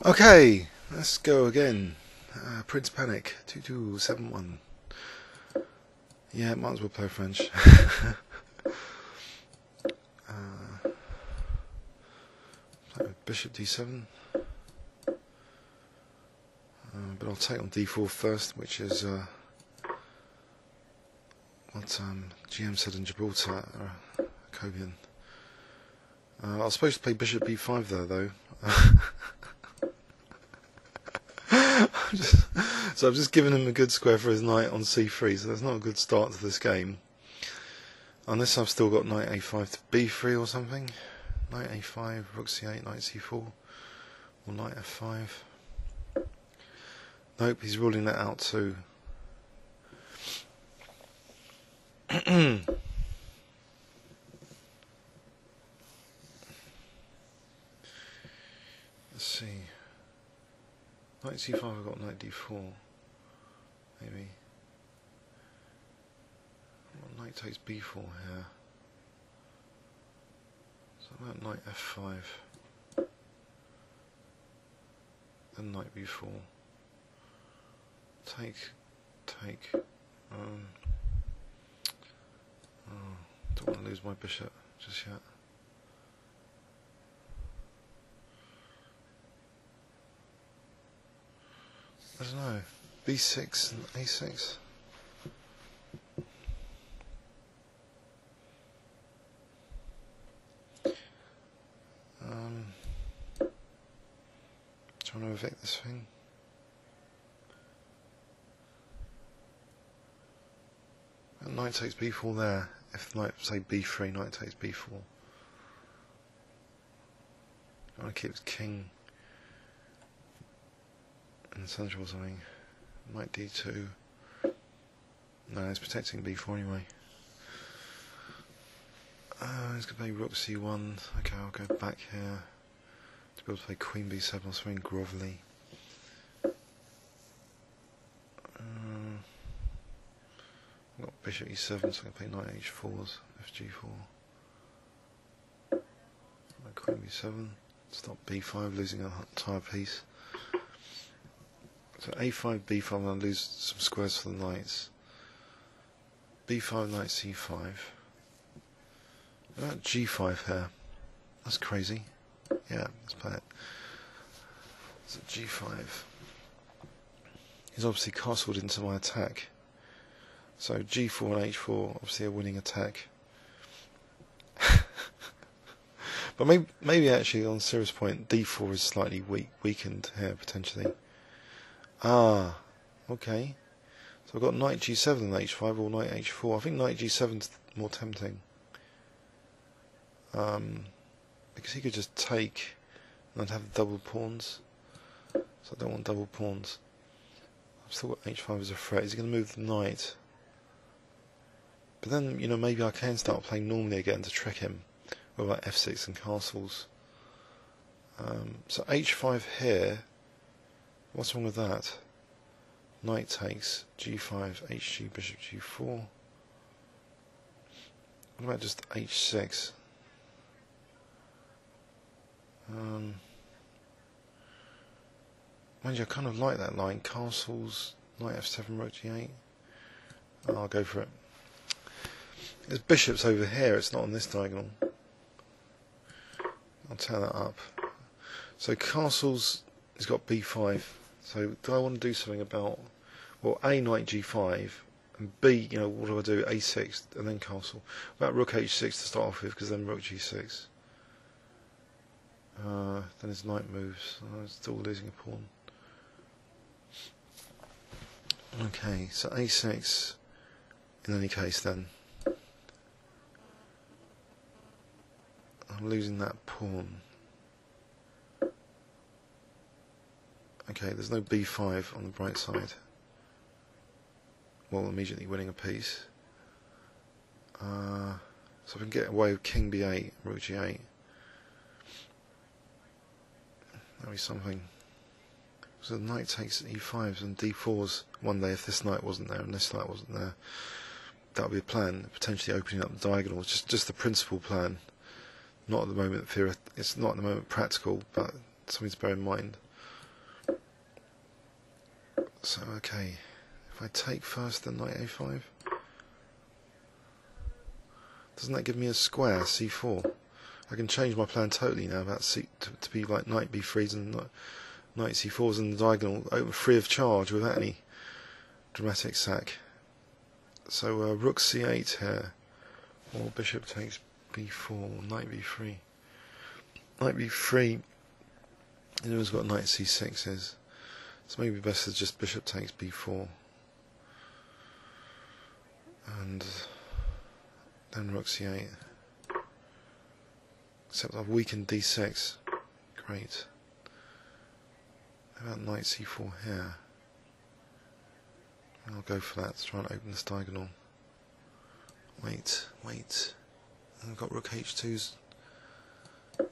Okay, let's go again. PrincePanic 2271. Yeah, might as well play French. Play with Bishop D7. But I'll take on D4 first, which is what GM said in Gibraltar, Cobian. I was supposed to play Bishop B5 there, though. So I've just given him a good square for his knight on C3, so that's not a good start to this game. Unless I've still got knight A5 to B3 or something. Knight A5, rook C8, knight C4, or knight F5. Nope, he's ruling that out too. Let's see. Knight C5, I've got knight D4. Maybe. Well, knight takes B4 here. So about knight F5. Then knight B4. Take. Don't want to lose my bishop just yet. I don't know. B6 and A6. Trying to evict this thing. And knight takes B4 there. If knight, say B3, knight takes B4. I want to keep his king in the centre or something. Knight D2. No, he's protecting B4 anyway. He's going to play rook C1. Okay, I'll go back here to be able to play Queen B7 or something grovelly. I've got Bishop E7, so I'm going to play Knight H4s, Fg4. Queen B7, stop B5, losing an entire piece. So A5, B5, I'm going to lose some squares for the knights. B5, Knight C5. What about G5 here? That's crazy. Yeah, let's play it. So G5. He's obviously castled into my attack. So G4 and H4 obviously a winning attack. But maybe actually on a serious point, D4 is slightly weakened here potentially. Ah, okay. So I've got knight G7 and H5 or knight H4. I think knight G7's more tempting. Because he could just take and I'd have double pawns. So I don't want double pawns. I've still got H5 as a threat. Is he going to move the knight? But then, you know, maybe I can start playing normally again to trick him. With like F6 and castles. So H5 here. What's wrong with that? Knight takes G5, Hg, Bishop G4. What about just H6? Mind you, I kind of like that line. Castles, Knight F7, Rook G8. Oh, I'll go for it. There's bishops over here, it's not on this diagonal. I'll tear that up. So castles, he's got B5. So do I want to do something about, well, A, Knight G5, and B, you know, what do I do? A6, and then castle. About Rook H6 to start off with, because then Rook G6. Then his knight moves. I'm still losing a pawn. Okay, so A6, in any case then. I'm losing that pawn. Okay, there's no B5 on the bright side. Well, immediately winning a piece. So I can get away with King B8, Rook G8. That'll be something. So the knight takes E5s and D4s one day if this knight wasn't there and this knight wasn't there. That would be a plan, potentially opening up the diagonal. Just the principal plan. Not at the moment it's not at the moment practical, but something to bear in mind. So okay, if I take first then knight a5, doesn't that give me a square c4? I can change my plan totally now about to be like knight b3s and knight c4s in the diagonal, free of charge without any dramatic sack. So rook c8 here, or bishop takes b4, knight b3. Knight b3, anyone's got knight c6 is, so maybe best is just bishop takes b4. And then rook c8. Except I've weakened d6. Great. How about knight c4 here? I'll go for that to try and open this diagonal. Wait. I've got rook h2's.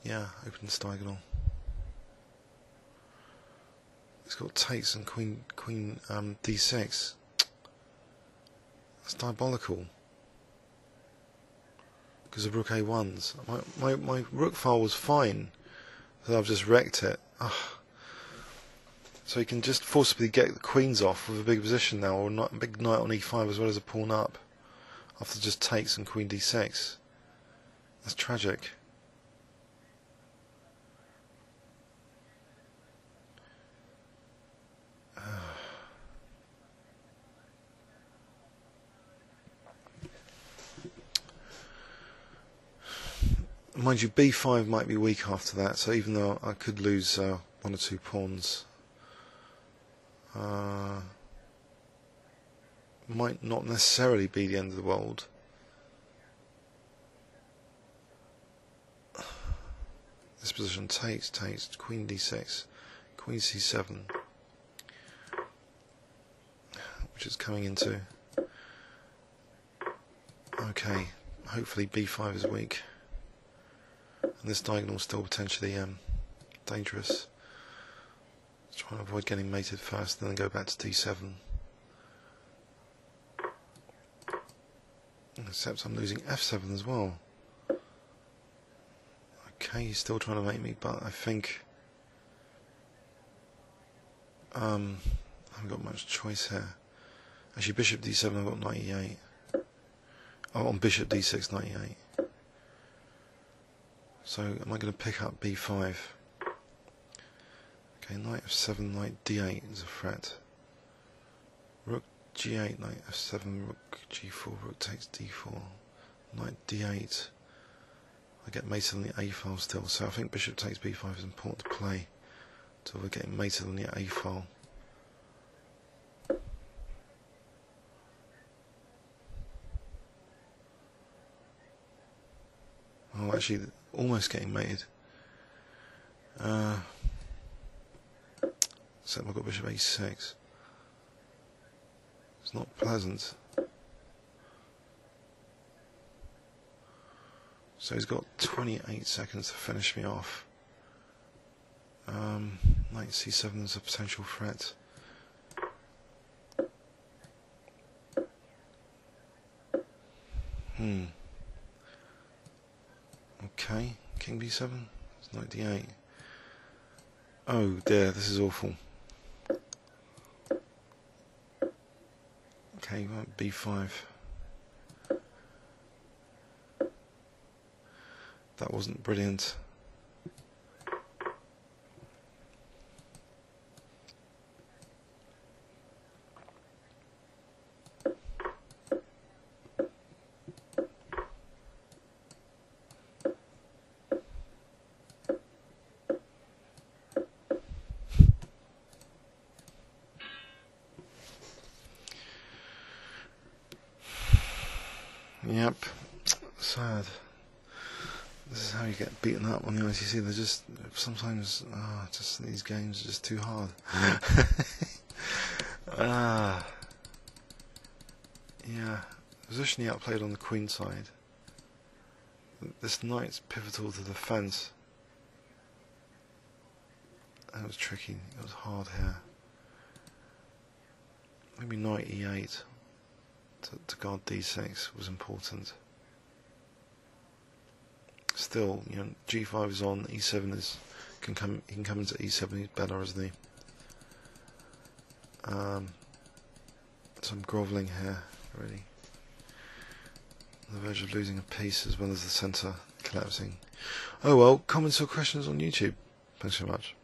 Yeah, open this diagonal. It's got takes and queen d6. That's diabolical. Because of rook a1s. My rook file was fine, so I've just wrecked it. Ugh. So he can just forcibly get the queens off with a big position now, or a big knight on e5 as well as a pawn up, after just takes and queen d6. That's tragic. Mind you, b5 might be weak after that, so even though I could lose one or two pawns, might not necessarily be the end of the world. This position takes, queen d6, queen c7, which is coming into. Okay, hopefully b5 is weak. And this diagonal is still potentially dangerous. Let's try and avoid getting mated first, and then go back to d7. Except I'm losing f7 as well. Okay, he's still trying to mate me, but I think I haven't got much choice here. Actually, bishop d7, I've got knight e8. Oh, on bishop d6, knight e8. So am I going to pick up b5? Okay, knight f7, knight d8 is a threat. Rook g8, knight f7, rook g4, rook takes d4, knight d8. I get mated on the a file still, so I think bishop takes b5 is important to play to avoid getting mated on the a file. Oh, actually, almost getting mated. Except I've got bishop a6. It's not pleasant. So he's got 28 seconds to finish me off. Knight c7 is a potential threat. Okay, king b7, it's knight d8. Oh dear, this is awful. Okay, b5. That wasn't brilliant. Yep, sad. This is how you get beaten up on the ICC. They're just sometimes, just these games are just too hard. Yeah, position he outplayed on the queen side. This knight's pivotal to the fence. That was tricky. It was hard here. Maybe knight e8 to guard d6 was important. Still, you know, g5 is on, e7 is he can come into e7. He's better, isn't he? So I'm grovelling here, really. On the verge of losing a piece as well as the centre collapsing. Oh well, comments or questions on YouTube. Thanks so much.